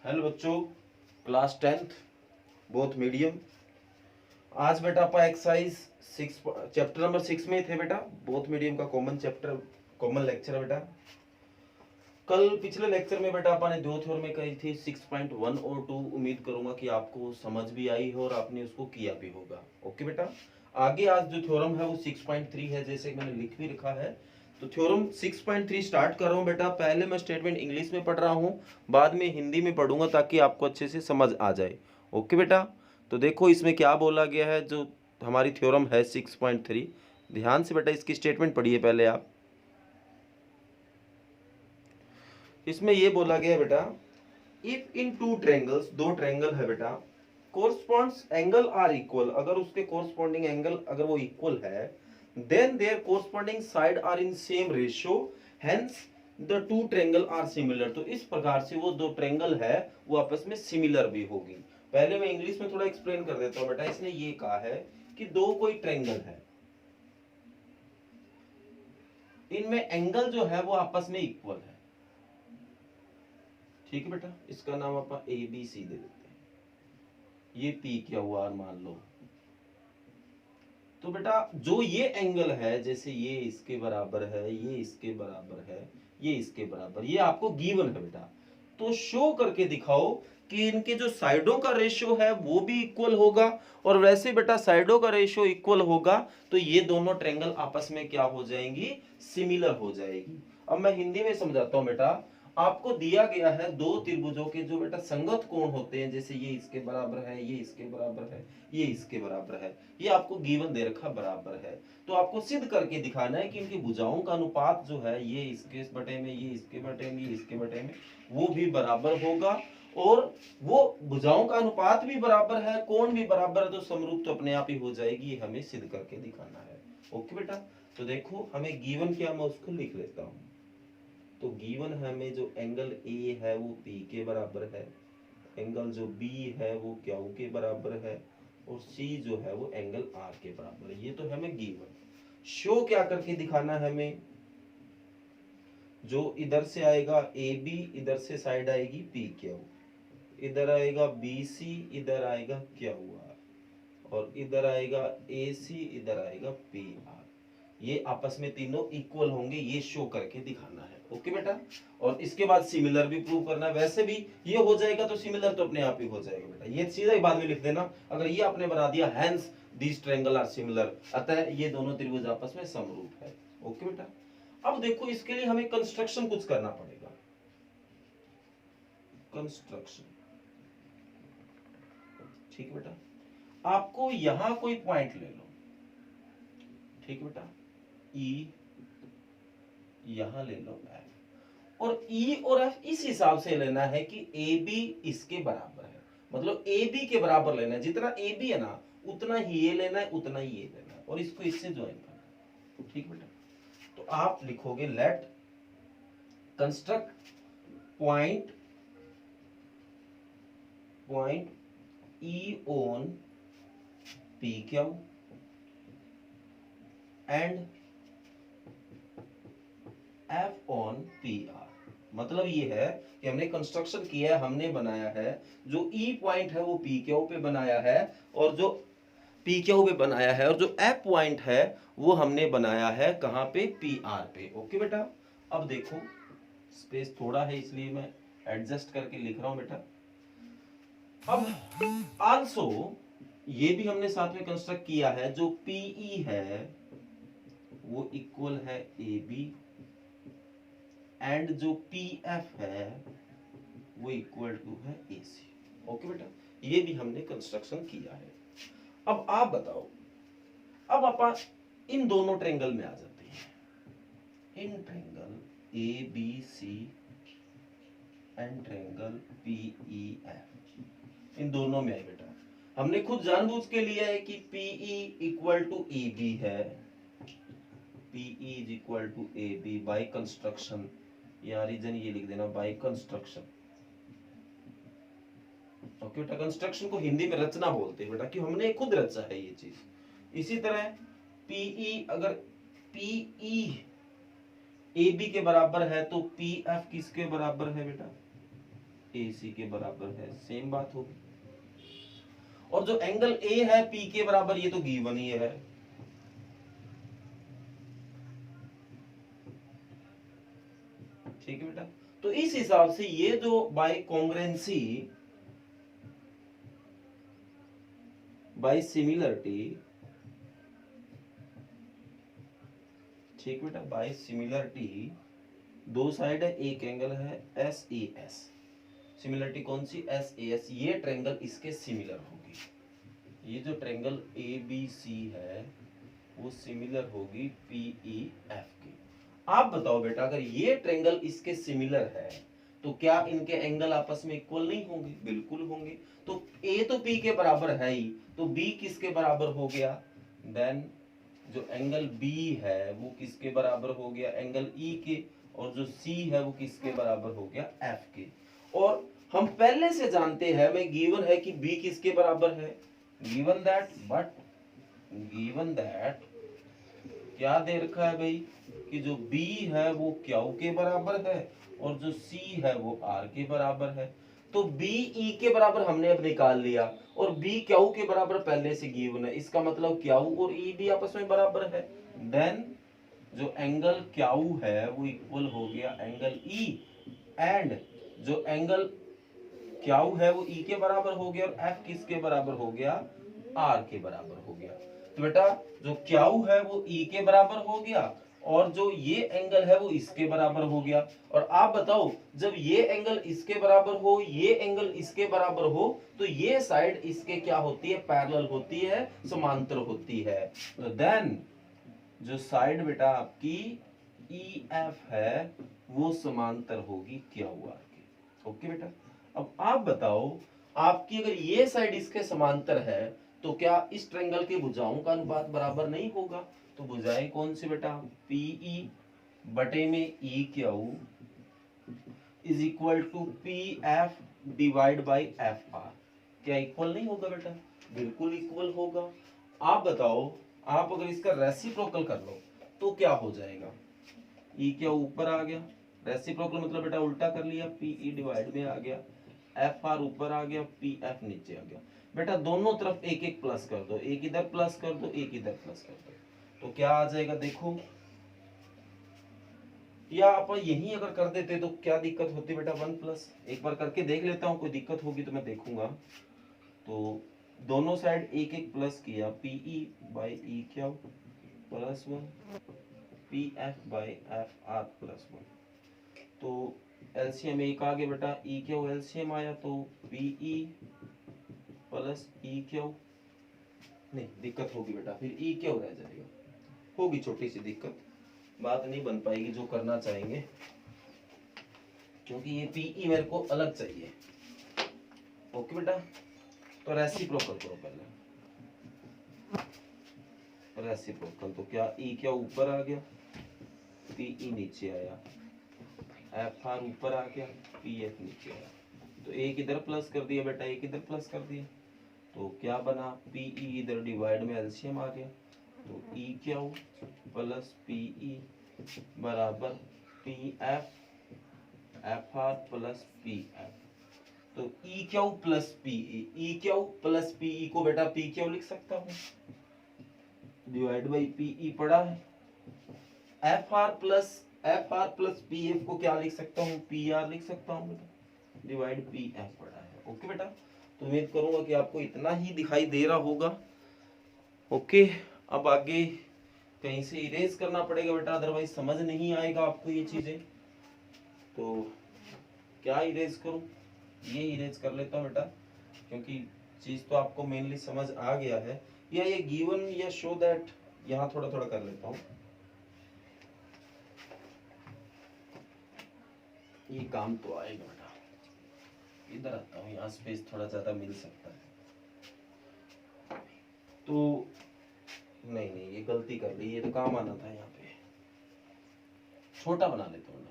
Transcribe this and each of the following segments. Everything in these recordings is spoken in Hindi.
हेलो बच्चों, क्लास 10th बोथ मीडियम। आज बेटा आप एक्सरसाइज 6 चैप्टर नंबर 6 में थे बेटा। बोथ मीडियम का कॉमन चैप्टर, कॉमन लेक्चर है बेटा। कल पिछले लेक्चर में बेटा आपने दो थ्योरम कही थी 6.1 और 2। उम्मीद करूंगा कि आपको समझ भी आई हो और आपने उसको किया भी होगा। ओके बेटा, आगे आज जो थ्योरम है वो 6.3 है, जैसे कि मैंने लिख भी रखा है। तो थ्योरम 6.3 स्टार्ट कर रहा हूँ बेटा। पहले मैं स्टेटमेंट इंग्लिश में पढ़ रहा हूँ, बाद में हिंदी में पढ़ूंगा ताकि आपको अच्छे से समझ आ जाए। ओके बेटा, तो देखो इसमें क्या बोला गया है। जो हमारी थ्योरम है 6.3, ध्यान से बेटा इसकी स्टेटमेंट पढ़िए पहले आप। इसमें ये बोला गया है बेटा, इफ इन टू ट्रायंगल्स, दो ट्रायंगल है बेटा, कोरस्पॉन्ड्स एंगल आर इक्वल, अगर उसके कोरस्पॉन्डिंग एंगल अगर वो इक्वल है, then their corresponding side are in same ratio, hence the two triangle are similar. तो इस प्रकार से वो दो ट्रायंगल है वो आपस में सिमिलर भी होगी। पहले मैं इंग्लिश में थोड़ा एक्सप्लेन कर देता हूं बेटा। इसने ये कहा है कि दो कोई ट्रायंगल है, इनमें एंगल जो है वो आपस में इक्वल है। ठीक है बेटा, इसका नाम आप ए बी सी दे देते हैं। ये पी क्या हुआ मान लो। तो बेटा जो ये एंगल है, जैसे ये इसके बराबर है, ये इसके बराबर है, ये इसके बराबर, ये आपको गिवन है बेटा। तो शो करके दिखाओ कि इनके जो साइडों का रेशियो है वो भी इक्वल होगा, और वैसे बेटा साइडों का रेशियो इक्वल होगा तो ये दोनों ट्रायंगल आपस में क्या हो जाएंगी, सिमिलर हो जाएगी। अब मैं हिंदी में समझाता हूं बेटा। आपको दिया गया है दो त्रिभुजों के जो बेटा संगत कोण होते हैं, जैसे ये इसके बराबर है, ये इसके बराबर है, ये इसके बराबर है, ये आपको गिवन दे रखा बराबर है। तो आपको सिद्ध करके दिखाना है कि इनकी भुजाओं का अनुपात जो है, ये इसके बटे में, ये इसके बटे में, ये इसके बटे में, वो भी बराबर होगा, और वो भुजाओं का अनुपात भी बराबर है, कोण भी बराबर है, तो समरूप तो अपने आप ही हो जाएगी। ये हमें सिद्ध करके दिखाना है। ओके बेटा, तो देखो हमें गिवन क्या, मैं उसको लिख लेता हूं। तो गिवन हमें जो एंगल ए है वो पी के बराबर है, एंगल जो बी है वो क्यू के बराबर है, और सी जो है वो एंगल आर के बराबर है। ये तो हमें गिवन। शो क्या करके दिखाना है हमें, जो इधर से आएगा ए बी, इधर से साइड आएगी पी क्यू, इधर आएगा बी सी, इधर आएगा क्यू आर, और इधर आएगा ए सी, इधर आएगा पी आर। ये आपस में तीनों इक्वल होंगे, ये शो करके दिखाना है। ओके बेटा, और इसके बाद सिमिलर भी प्रूव करना है। वैसे भी ये हो जाएगा तो सिमिलर तो अपने आप ही हो जाएगा बेटा। ये सीधा ही बाद में लिख देना। अगर ये आपने बना दिया hence this triangle are similar, अतः ये दोनों त्रिभुज आपस में समरूप है। ओके बेटा, अब देखो इसके लिए हमें कंस्ट्रक्शन कुछ करना पड़ेगा। कंस्ट्रक्शन, ठीक है बेटा। आपको यहां कोई पॉइंट ले लो, ठीक है बेटा, ई यहां ले लो एफ, और ई और एफ इस हिसाब से लेना है कि ए बी इसके बराबर है। मतलब ए बी के बराबर लेना है, जितना ए बी है ना उतना ही ये लेना है, उतना ही ये लेना है, और इसको इससे ज्वाइन करना है। ठीक बेटा, तो आप लिखोगे let construct point E on P Q and F on P R. मतलब ये है कि हमने कंस्ट्रक्शन किया है, हमने बनाया है, जो ई पॉइंट है वो पी क्यू पे बनाया है, और जो पी क्यू पे बनाया है, और जो एफ पॉइंट है वो हमने बनाया है कहां पे, पी आर पे। ओके बेटा, अब देखो स्पेस थोड़ा है इसलिए मैं एडजस्ट करके लिख रहा हूं बेटा। अब आल्सो ये भी हमने साथ में कंस्ट्रक्ट किया है, जो पीई है वो इक्वल है ए बी, एंड जो पी एफ है वो इक्वल टू है ए सी। ओके बेटा, ये भी हमने कंस्ट्रक्शन किया है। अब आप बताओ, अब अपन इन दोनों ट्रायंगल में आ जाते हैं। In triangle A B C and triangle P E F, इन दोनों में आए बेटा। हमने खुद जानबूझ के लिया है कि PE equal to A B है, PE is equal to A B by construction, या रीजन ये लिख देना बाय कंस्ट्रक्शन। ओके बेटा, कंस्ट्रक्शन को हिंदी में रचना बोलते हैं बेटा, कि हमने खुद रचा है ये चीज। इसी तरह पीई, अगर पीई ए बी के बराबर है तो पी एफ किसके बराबर है बेटा, ए सी के बराबर है, सेम बात होगी। और जो एंगल ए है पी के बराबर, ये तो गिवन ही है। ठीक है बेटा, तो इस हिसाब से ये जो बाय कॉन्ग्रुएंसी, बाय सिमिलरिटी, ठीक बेटा, बाय सिमिलरिटी दो साइड है, एक एंगल है एस ए एस। सिमिलरिटी कौन सी? S A S. ये ट्रायंगल इसके सिमिलर होगी। ये जो ट्रायंगल ए बी सी है वो सिमिलर होगी पी ई एफ की। आप बताओ बेटा, अगर ये ट्रायंगल इसके सिमिलर है तो क्या इनके एंगल आपस में इक्वल नहीं होंगे? बिल्कुल होंगे। तो ए तो पी के बराबर है ही, तो बी किसके बराबर हो गया? देन जो एंगल बी है वो किसके बराबर हो गया? एंगल ई के। और जो सी है वो किसके बराबर हो गया? एफ के। और हम पहले से जानते हैं, मैं गिवन है कि बी किसके बराबर है, गिवन दैट क्या दे रखा है भाई कि जो B है वो क्यू के बराबर है और जो C है वो R के बराबर है। तो B E के बराबर हमने अब निकाल लिया और B क्यू के बराबर पहले से गिवन है। इसका मतलब क्यू और E भी आपस में बराबर है। देन जो एंगल क्यू है वो इक्वल हो गया एंगल E, एंड जो एंगल क्यू है वो E के बराबर हो गया और F किसके बराबर हो गया? R के बराबर हो गया। तो बेटा जो क्यू है वो E के बराबर हो गया और जो ये एंगल है वो इसके बराबर हो गया। और आप बताओ, जब ये एंगल इसके बराबर हो, ये एंगल इसके बराबर हो, तो ये साइड इसके क्या होती है? पैरेलल होती है, समांतर होती है। तो देन जो साइड बेटा आपकी ई एफ है वो समांतर होगी क्यू आर के। ओके बेटा, अब आप बताओ, आपकी अगर ये साइड इसके समांतर है तो क्या इस ट्रायंगल के भुजाओं का अनुपात बराबर नहीं होगा? तो भुजाएं कौन सी बेटा? पीई बटे में E Q is equal to P F divide by F R. क्या इक्वल नहीं होगा बेटा? बिल्कुल इक्वल होगा। आप बताओ, आप अगर इसका रेसिप्रोकल कर लो तो क्या हो जाएगा? ई क्यू ऊपर आ गया, रेसिप्रोकल मतलब बेटा उल्टा कर लिया, पीई डिवाइड में आ गया, एफ आर ऊपर आ गया, पी एफ नीचे आ गया। बेटा दोनों तरफ एक एक प्लस कर दो, एक इधर प्लस कर दो, एक इधर प्लस कर दो, तो क्या आ जाएगा देखो। या आप यही अगर कर देते तो क्या दिक्कत होती बेटा? 1 प्लस। एक बार करके देख लेता हूँ, कोई दिक्कत होगी तो मैं देखूंगा। तो दोनों साइड एक एक प्लस किया, P E by E Q plus 1, P F by F R plus 1। तो एलसीएम एक आ गया बेटा, ई क्यू एलसीएम आया तो पीई प्लस ई क्यू, नहीं दिक्कत होगी बेटा, फिर ई क्यू रह जाएगा, होगी छोटी सी दिक्कत, बात नहीं बन पाएगी जो करना चाहेंगे, क्योंकि ये पीई मेरे को अलग चाहिए। ओके बेटा, तो रेसिप्रोकल करो पहले। रेसिप्रोकल तो क्या ई क्यू ऊपर आ गया, पीई नीचे आया, एफ आर ऊपर आ गया, पी एफ नीचे आया। तो एक इधर प्लस कर दिया बेटा, एक इधर प्लस कर दिया, तो क्या बना? पीई इधर डिवाइड में एलसीएम आ गया, तो ई क्यू प्लस पीई बराबर P F R plus P F. तो E Q plus PE, E Q plus PE को बेटा पी क्यू लिख सकता हूँ, डिवाइड बाई पीई पड़ा है। F R plus P F को क्या लिख सकता हूँ? पी आर लिख सकता हूँ बेटा, डिवाइड पी एफ पड़ा है। ओके बेटा, तो उम्मीद करूंगा कि आपको इतना ही दिखाई दे रहा होगा। ओके, अब आगे कहीं से इरेज करना पड़ेगा बेटा, अदरवाइज समझ नहीं आएगा आपको ये चीजें। तो क्या इरेज करूं? ये इरेज कर लेता हूं बेटा, क्योंकि चीज तो आपको मेनली समझ आ गया है। या ये गिवन या शो दैट यहाँ थोड़ा थोड़ा कर लेता हूँ, ये काम तो आएगा बेटा। इधर आता हूँ, यहाँ स्पेस थोड़ा ज्यादा मिल सकता है। तो नहीं ये गलती कर ली, ये तो काम आना था, यहाँ पे छोटा बना लेता हूँ ना,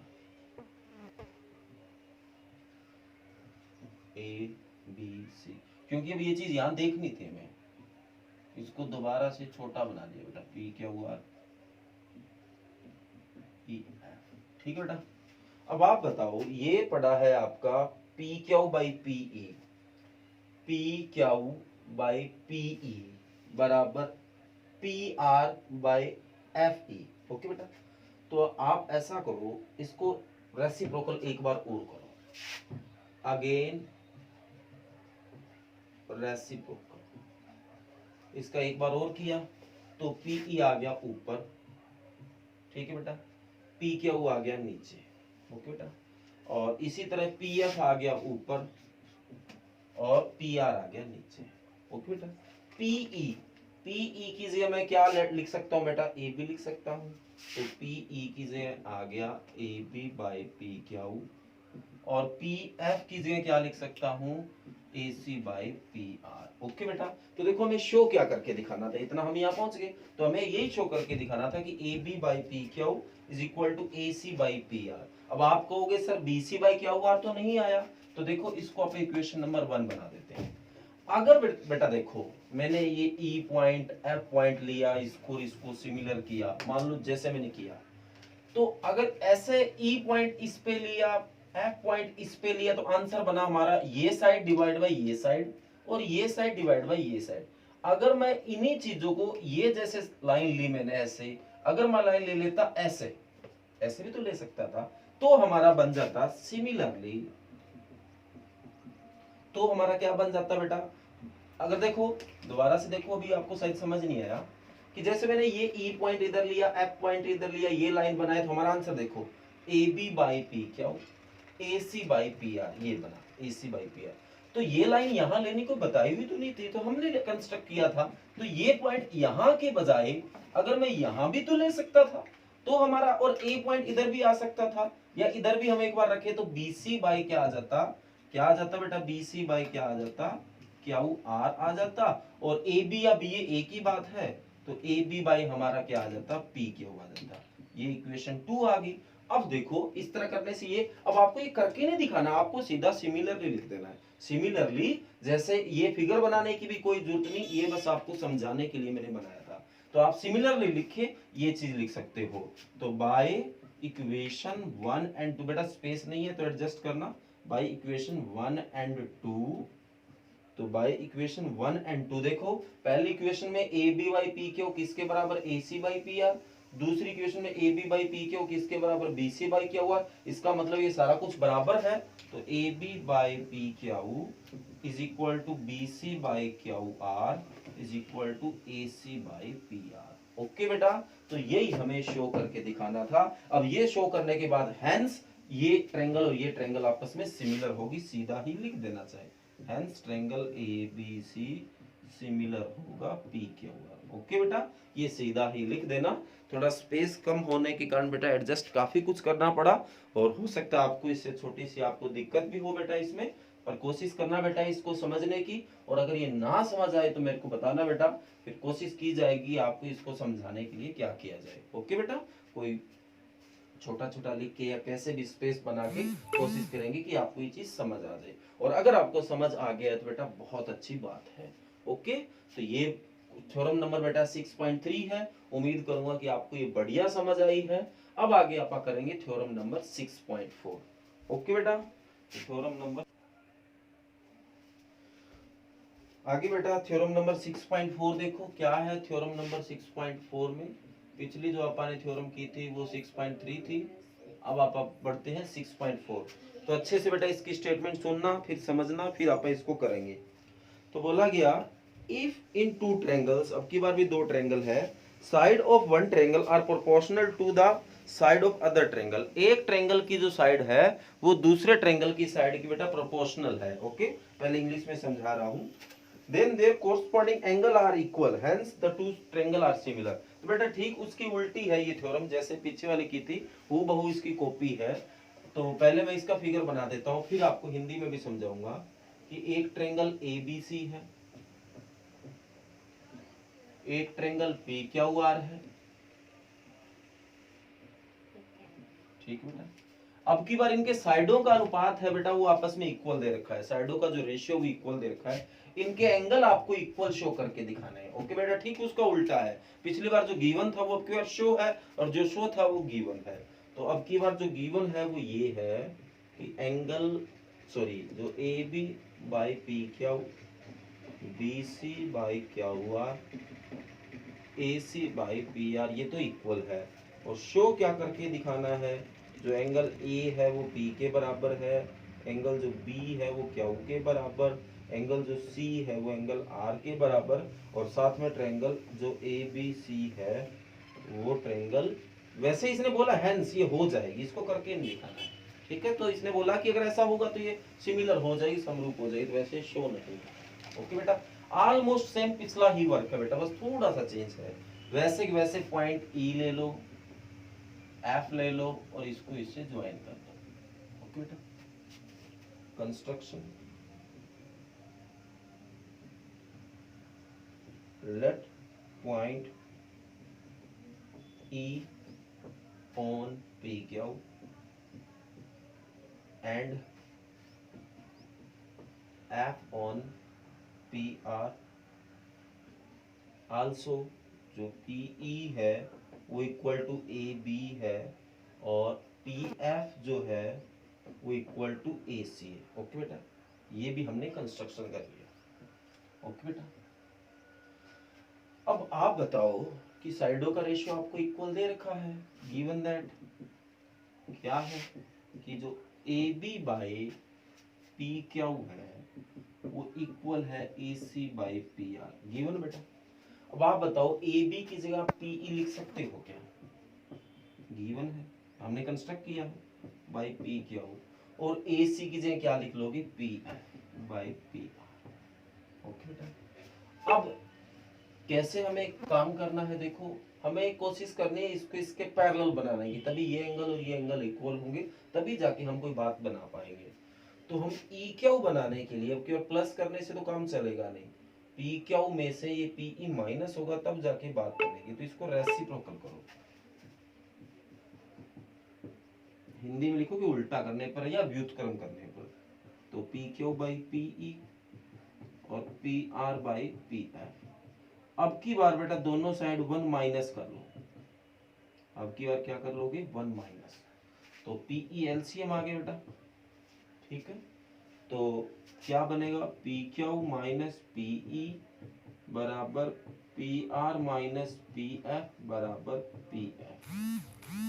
ए बी सी, क्योंकि अब ये चीज यहाँ देखनी थी, मैं इसको दोबारा से छोटा बना लिया बेटा, पी क्या हुआ, ई एफ। ठीक है बेटा, अब आप बताओ, ये पड़ा है आपका P Q by P E, P Q by P E बराबर P R by F E. Okay बेटा, तो आप ऐसा करो, इसको रेसिप्रोकल एक बार और करो, अगेन रेसिप्रोकल, इसका एक बार और किया तो पी ई आ गया ऊपर, ठीक है बेटा, पी क्यू आ गया नीचे। ओके बेटा, और इसी तरह पी एफ आ गया ऊपर और पी आर आ गया नीचे। ओके बेटा, पीई, पीई की जगह मैं क्या लिख सकता हूँ बेटा, ए बी लिख सकता हूँ, तो पीई की जगह आ गया A B by P Q, और पी एफ की जगह क्या लिख सकता हूँ, A C by P R. Okay बेटा, तो देखो हमें शो क्या करके दिखाना था, इतना हम यहाँ पहुंच गए, तो हमें यही शो करके दिखाना था कि A B by P Q is equal to A C by P R. अब आप कहोगे sir B C by Q R तो नहीं आया, तो देखो इसको आप इक्वेशन नंबर 1 बना देते हैं। अगर बेटा देखो मैंने ये ई पॉइंट एफ पॉइंट लिया, इसको सिमिलर किया, मान लो जैसे मैंने किया, तो अगर ऐसे ई पॉइंट इस पे लिया, एफ पॉइंट इस पे लिया, तो आंसर बना हमारा ये साइड डिवाइड बाई ये साइड और ये साइड डिवाइड बाई ये साइड। अगर मैं इन्हीं चीजों को, ये जैसे लाइन ली मैंने ऐसे, अगर मैं लाइन ले लेता ऐसे, ऐसे भी तो ले सकता था, तो हमारा बन जाता सिमिलरली, तो हमारा क्या बन जाता बेटा, अगर देखो दोबारा से देखो, अभी आपको शायद समझ नहीं आया कि जैसे मैंने ये ई पॉइंट इधर लिया, एफ पॉइंट इधर लिया, ये लाइन बनाए, तो हमारा आंसर देखो A B by P Q, A C by P R, ये बना A C by P R. तो ये लाइन यहाँ लेने को बताई हुई तो नहीं थी, तो हमने कंस्ट्रक्ट किया था, तो ये पॉइंट यहाँ के बजाय अगर मैं यहाँ भी तो ले सकता था, तो हमारा, और ए पॉइंट इधर भी आ सकता था, या इधर भी हम एक बार रखे, तो बी सी बाई क्या आ जाता, क्या आ जाता बेटा, बी सी बाई क्या आ जाता, क्यू आर आ जाता, और ए बी या बी ये एक ही बात है, तो ए बी बाई हमारा क्या आ जाता, पी क्यू आ जाता। ये इक्वेशन 2 आ गई। अब देखो इस तरह करने से ये, अब आपको ये करके नहीं दिखाना, आपको सीधा सिमिलरली लिख देना है। सिमिलरली जैसे ये फिगर बनाने की भी कोई जरूरत नहीं, ये बस आपको समझाने के लिए मैंने बनाया था, तो आप सिमिलरली लिखे ये चीज लिख सकते हो। तो बाय इक्वेशन 1 एंड 2, बेटा स्पेस नहीं है तो एडजस्ट करना, बाय इक्वेशन 1 एंड 2, तो बाय इक्वेशन 1 एंड 2 देखो, पहली इक्वेशन में A B by P Q किसके बराबर, A C by P R, दूसरी इक्वेशन में A B by P Q किसके बराबर, B C by Q R. इसका मतलब ये सारा कुछ बराबर है, तो A B by P Q is equal to B C by Q R is equal to A C by P R. Okay बेटा, तो यही हमें शो करके दिखाना था। अब ये शो करने के बाद हेंस ये ट्रायंगल और ये ट्रायंगल आपस में सिमिलर होगी, सीधा ही लिख देना चाहिए, hence triangle A B C similar होगा पी क्यू आर। ओके बेटा, ये सीधा ही लिख देना, थोड़ा स्पेस कम होने के कारण बेटा एडजस्ट काफी कुछ करना पड़ा, और हो सकता है आपको इससे छोटी सी आपको दिक्कत भी हो बेटा इसमें, पर कोशिश करना बेटा इसको समझने की, और अगर ये ना समझ आए तो मेरे को बताना बेटा, फिर कोशिश की जाएगी आपको इसको समझाने के लिए क्या किया जाए। ओके बेटा, कोई छोटा छोटा लिख के या कैसे भी स्पेस बना के कोशिश करेंगे कि आपको ये चीज समझ आ जाए, और अगर आपको समझ आ गया तो बेटा बहुत अच्छी बात है। ओके, तो ये थ्योरम नंबर बेटा 6.3 है, उम्मीद करूंगा कि आपको ये बढ़िया समझ आई है। अब आगे आप करेंगे थ्योरम नंबर 6.4। ओके बेटा, थ्योरम नंबर आगे बेटा थ्योरम नंबर 6.4 देखो क्या है। थ्योरम नंबर 6.4 में पिछली जो अपन ने थ्योरम की थी वो 6.3 थी, अब आप बढ़ते हैं 6.4। तो अच्छे से बेटा इसकी स्टेटमेंट सुनना, फिर समझना, फिर आप इसको करेंगे। तो बोला गया इफ इन टू ट्रायंगल्स, अब की बार भी दो ट्रायंगल है, side of one triangle are proportional to the side of other triangle, एक ट्रायंगल की जो साइड है वो दूसरे ट्रायंगल की साइड की बेटा प्रोपोर्शनल है। ओके, पहले इंग्लिश में समझा रहा हूं। then their corresponding angle are equal, hence the two triangle are similar। तो बेटा ठीक उसकी उल्टी है ये थ्योरम, जैसे पीछे वाली की थी हूबहू इसकी कॉपी है। तो पहले मैं इसका फिगर बना देता हूँ, फिर आपको हिंदी में भी समझाऊंगा कि एक ट्रायंगल ABC है, एक ट्रायंगल PQR है, ठीक बेटा। अब की बार इनके साइडों का अनुपात है बेटा वो आपस में इक्वल दे रखा है, साइडों का जो रेशियो वो इक्वल दे रखा है, इनके एंगल आपको इक्वल शो करके दिखाने हैं। ओके बेटा, ठीक उसका उल्टा है, पिछली बार जो गिवन था वो क्यों शो है और जो शो था वो गिवन है। तो अब की बार जो गिवन है वो ये है कि एंगल सॉरी जो A B by P Q, B C by Q R, A C by P R, ये तो इक्वल है। और शो क्या करके दिखाना है, जो एंगल ए है वो पी के बराबर है, एंगल जो बी है वो क्यू के बराबर, एंगल जो सी है वो एंगल आर के बराबर, और साथ में ट्रायंगल जो ए बी सी है वो ट्रायंगल, वैसे इसने बोला हैंस ये हो जाएगी, इसको करके नहीं दिखाना है, ठीक है। तो इसने बोला कि अगर ऐसा होगा तो ये सिमिलर हो जाएगी, समरूप हो जाएगी, तो वैसे शो नहीं। ओके बेटा, ऑलमोस्ट सेम पिछला ही वर्क है बेटा, बस थोड़ा सा चेंज है। वैसे के वैसे पॉइंट ई ले लो, एफ ले लो और इसको इससे ज्वाइन कर दो। ओके बेटा, construction, let point E on P Q and F on P are, also जो पी ई है वो इक्वल टू ए बी है और पी एफ जो है वो इक्वल टू ए सी है। ओके बेटा, ये भी हमने कंस्ट्रक्शन कर लिया। ओके बेटा, अब आप बताओ कि साइडों का रेशियो आपको इक्वल दे रखा है, गिवन दैट क्या है कि जो A B by P Q है वो इक्वल है A C by P R, given बेटा। अब आप बताओ ए बी की जगह पी ई लिख सकते हो क्या, गिवन है, हमने कंस्ट्रक्ट किया है बाई पी क्यू, और ए सी की जगह क्या लिख लोगे, P F by P R. Okay बेटा, अब कैसे हमें काम करना है, देखो हमें कोशिश करनी है इसको इसके पैरेलल बनाना है, तभी ये एंगल और ये एंगल इक्वल होंगे, तभी जाके हम कोई बात बना पाएंगे। तो हम ई क्यू बनाने के लिए, अब केवल प्लस करने से तो काम चलेगा नहीं, पी क्यू में से ये पी ई माइनस होगा तब जाके बात बनेगी। तो इसको रेसिप्रोकल करो, हिंदी में लिखो कि उल्टा करने पर या व्युत्क्रम करने पर, तो P Q by P E और P R by P F. अब की बार बेटा दोनों साइड 1 माइनस कर लो, अब की बार क्या कर लोगे, 1 माइनस, तो पी ई एलसीएम आ गया बेटा, ठीक है। तो क्या बनेगा, P Q minus P E बराबर P R minus P F बराबर पी एफ।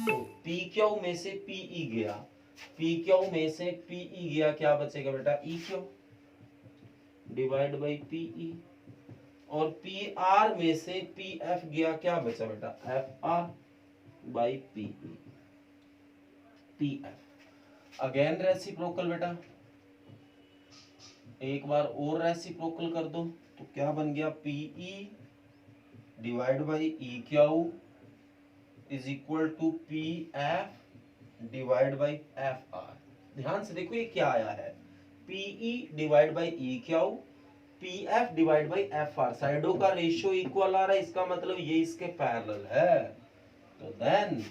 तो पी क्यू में से पी ई गया, पी क्यू में से पी ई गया, क्या बचेगा बेटा, E Q divide by P E, और पी आर में से पी एफ गया, क्या बचा बेटा, F R by P E, P F. Again reciprocal बेटा, एक बार और रेसिप्रोकल कर दो, तो क्या बन गया, P E divide by E Q is equal to P F divide by F R. ध्यान से देखो ये क्या आया है, P E divide by E Q, P F divide by F R, साइडों का रेशियो इक्वल आ रहा है, इसका मतलब ये इसके पैरेलल है, तो then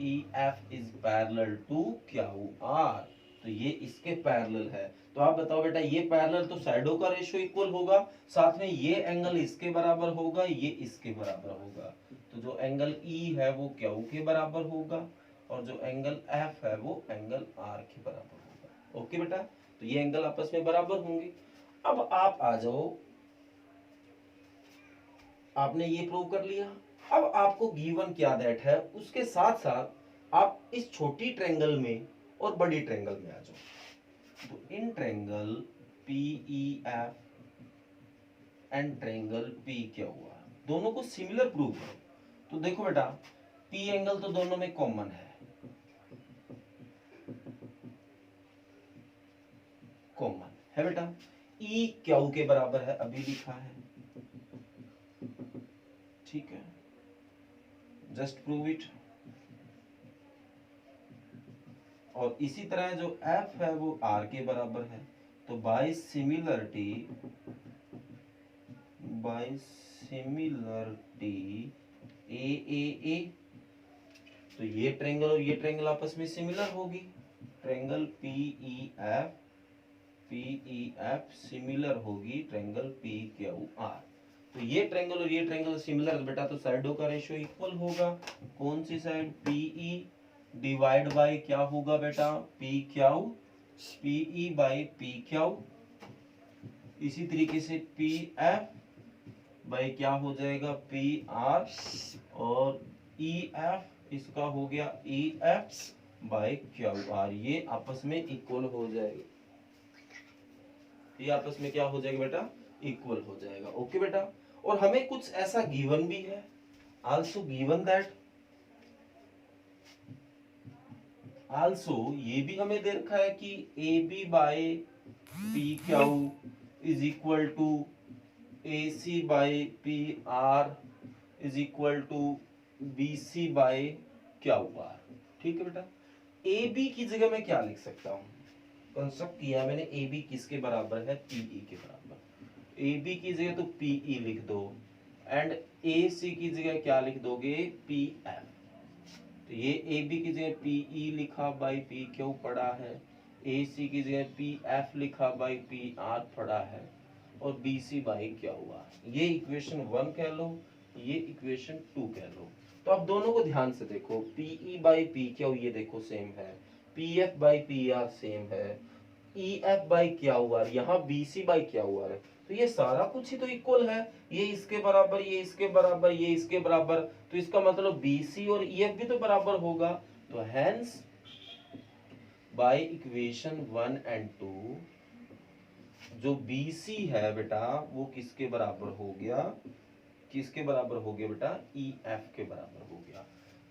E F is parallel to Q R, तो ये इसके पैरेलल है। तो आप बताओ बेटा, ये पैरेलल तो साइडों का रेशियो इक्वल होगा, साथ में ये एंगल इसके बराबर होगा, ये इसके बराबर होगा, तो जो एंगल ई है वो क्यू के बराबर होगा और जो एंगल एफ है वो एंगल आर के बराबर होगा। ओके बेटा, तो ये एंगल आपस में बराबर होंगे। अब आप आ जाओ, आपने ये प्रूव कर लिया, अब आपको गिवन क्या दैट है, उसके साथ साथ आप इस छोटी ट्रायंगल में और बड़ी ट्रायंगल में आ जाओ। तो in triangle P E F and triangle P क्या हुआ, दोनों को सिमिलर प्रूव करो। तो देखो बेटा, पी एंगल तो दोनों में कॉमन है, कॉमन है बेटा, ई क्यू के बराबर है, अभी लिखा है, ठीक है, जस्ट प्रूव इट। और इसी तरह जो एफ है वो आर के बराबर है, तो बाय सिमिलरिटी ए, तो ये ट्रायंगल और ये ट्रायंगल आपस में सिमिलर होगी, triangle P E F similar होगी ट्रायंगल पी क्यू आर। तो ये ट्रायंगल और ये ट्रायंगल सिमिलर बेटा, तो साइडों का रेशियो इक्वल होगा, कौन सी side, P E divide by क्या होगा बेटा, P Q PE by P Q, इसी तरीके से पी एफ बाई क्या हो जाएगा पी आर, और ई एफ इसका हो गया E F by Q are, ये आपस में इक्वल हो जाएगा, ये आपस में क्या हो जाएगा बेटा इक्वल हो जाएगा। ओके बेटा, और हमें कुछ ऐसा गिवन भी है, आल्सो गिवन दैट, आल्सो ये भी हमें दे रखा है कि A B by P Q is equal to A C by P R is equal to B C by Q R. ठीक है बेटा, ए बी की जगह मैं क्या लिख सकता हूं, कंस्ट्रक्ट किया मैंने, ए बी किसके बराबर है पीई के बराबर, ए बी की जगह तो पीई लिख दो, एंड ए सी की जगह क्या लिख दोगे पी एफ, तो ये ए बी की जगह पीई लिखा बाई पी क्यू पड़ा है, ए सी की जगह पी एफ लिखा बाई पी आर पड़ा है, और बी सी बाई क्या हुआ, ये इक्वेशन 1 कह लो, ये इक्वेशन 2 कह लो। तो अब दोनों को ध्यान से देखो, पीई बाई पी क्यू ये देखो सेम है, P F by P are same है, ई एफ बाई क्या हुआ, यहाँ बी सी बाई क्या हुआ है, तो ये सारा कुछ ही तो इक्वल है, ये इसके बराबर, ये इसके बराबर, ये इसके बराबर, तो इसका मतलब बी सी और ई एफ भी तो बराबर होगा। तो हेंस बाय इक्वेशन 1 एंड 2 जो बी सी है बेटा वो किसके बराबर हो गया, किसके बराबर हो गया बेटा ई एफ के बराबर हो गया,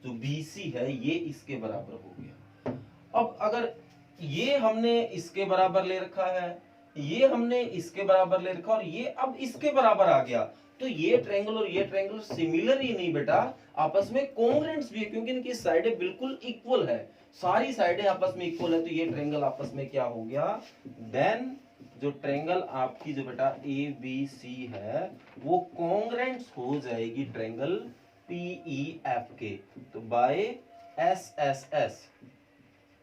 जो बी सी है ये इसके बराबर हो गया। अब अगर ये हमने इसके बराबर ले रखा है, ये हमने इसके बराबर ले रखा, और ये अब इसके बराबर आ गया, तो ये ट्रायंगल और ये ट्रायंगल सिमिलर ही नहीं बेटा, आपस में कॉन्ग्रुएंट्स भी है, क्योंकि इनकी साइडें बिल्कुल इक्वल है, सारी साइडें आपस में इक्वल है, तो ये ट्रायंगल आपस में क्या हो गया, देन जो ट्रायंगल आपकी जो बेटा ए बी सी है वो कॉन्ग्रुएंट्स हो जाएगी ट्रायंगल पीई एफ के, तो by S S S,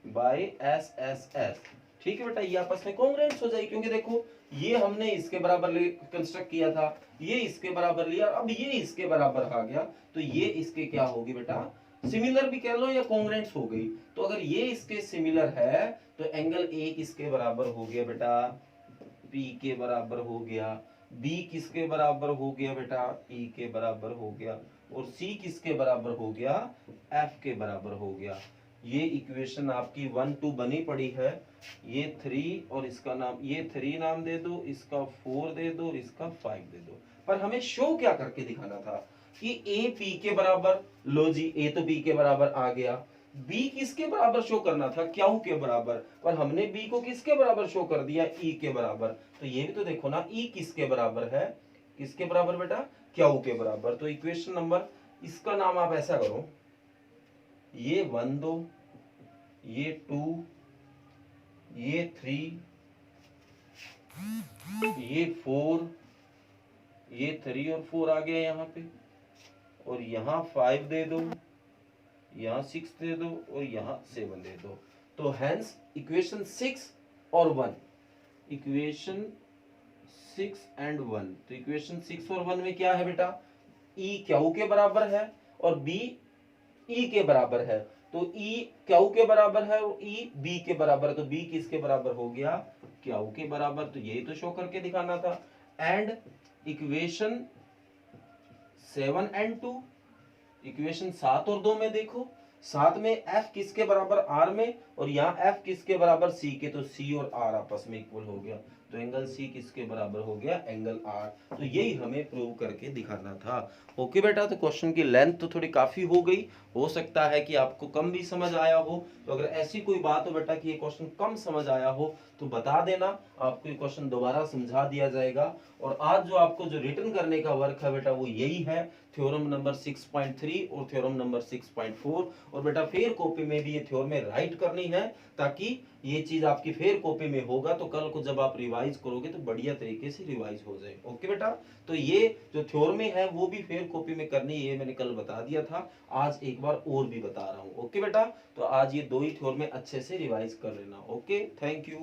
by S S S. ठीक है बेटा, ये आपस में कॉन्ग्रुएंट्स हो जाएगी, क्योंकि देखो ये हमने इसके बराबर कंस्ट्रक्ट किया था, ये इसके बराबर लिया, अब ये इसके बराबर आ गया, तो ये इसके क्या होगी बेटा सिमिलर भी कह लो या कॉन्ग्रुएंट्स हो गई। तो अगर ये इसके सिमिलर है तो एंगल ए किसके बराबर हो गया बेटा P के बराबर हो गया, B किसके बराबर हो गया बेटा E के बराबर हो गया, और C किसके बराबर हो गया F के बराबर हो गया। ये इक्वेशन आपकी 1 2 बनी पड़ी है, ये 3 और इसका नाम, ये 3 नाम दे दो, इसका 4 दे दो, इसका 5 दे दो। पर हमें शो क्या करके दिखाना था कि A P के बराबर, लो जी A तो B के बराबर आ गया, B किसके बराबर शो करना था क्यू के बराबर, पर हमने B को किसके बराबर शो कर दिया E के बराबर, तो ये भी तो देखो ना E किसके बराबर है, किसके बराबर बेटा क्यू के बराबर। तो इक्वेशन नंबर, इसका नाम आप ऐसा करो, ये 1 दो, ये 2, ये 3, ये 4, ये 3 और 4 आ गया यहाँ पे, और यहाँ 5 दे दो, यहाँ 6 दे दो, और यहाँ 7 दे दो। तो हेंस इक्वेशन 6 और 1, इक्वेशन 6 एंड 1, तो इक्वेशन 6 और 1 में क्या है बेटा E क्यू के बराबर है और B E के बराबर है, तो E क्यू के बराबर है और E B के बराबर है, तो B किसके बराबर हो गया क्यू के बराबर, तो यही तो शो करके दिखाना था। एंड इक्वेशन 7 एंड 2, इक्वेशन 7 और 2 में देखो, 7 में F किसके बराबर R में, और यहाँ F किसके बराबर C के, तो C और R आपस में इक्वल हो गया, तो एंगल C किसके बराबर हो गया एंगल R। तो यही हमें प्रूव करके दिखाना था। ओके बेटा, तो क्वेश्चन की लेंथ तो थोड़ी काफी हो गई, हो सकता है कि आपको कम भी समझ आया हो, तो अगर ऐसी कोई बात हो बेटा कि ये क्वेश्चन कम समझ आया हो तो बता देना, आपको ये क्वेश्चन दोबारा समझा दिया जाएगा। और आज जो आपको जो रिटर्न करने का वर्क है बेटा वो यही है, थ्योरम नंबर 6.3 और थ्योरम नंबर 6.4, और बेटा फेयर कॉपी में भी ये थ्योरम राइट करनी है, ताकि ये चीज आपकी फेयर कॉपी में होगा तो कल को जब आप रिवाइज करोगे तो बढ़िया तरीके से रिवाइज हो जाए। ओके बेटा, तो ये जो थ्योरम है वो भी फेयर कॉपी में करनी है, ये मैंने कल बता दिया था, आज एक बार और भी बता रहा हूँ। ओके बेटा, तो आज ये 2 ही थ्योरम अच्छे से रिवाइज कर लेना। Okay, thank you.